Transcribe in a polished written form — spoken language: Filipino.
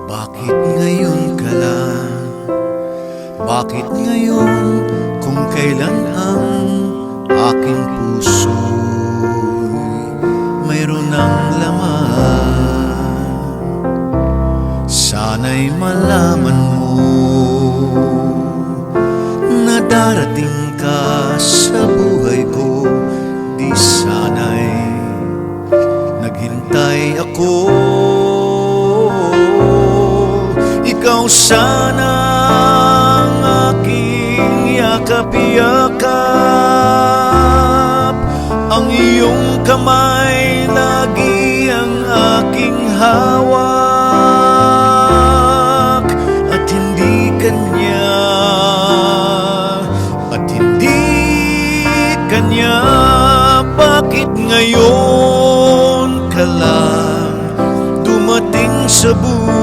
Bakit ngayon ka lang? Bakit ngayon kung kailan ang aking puso'y mayroon ng laman? Sana'y malaman mo na darating ka sa buhay ko. Di sana'y naghintay ako. Ikaw sana ang aking yakap-yakap, ang iyong kamay lagi ang aking hawak.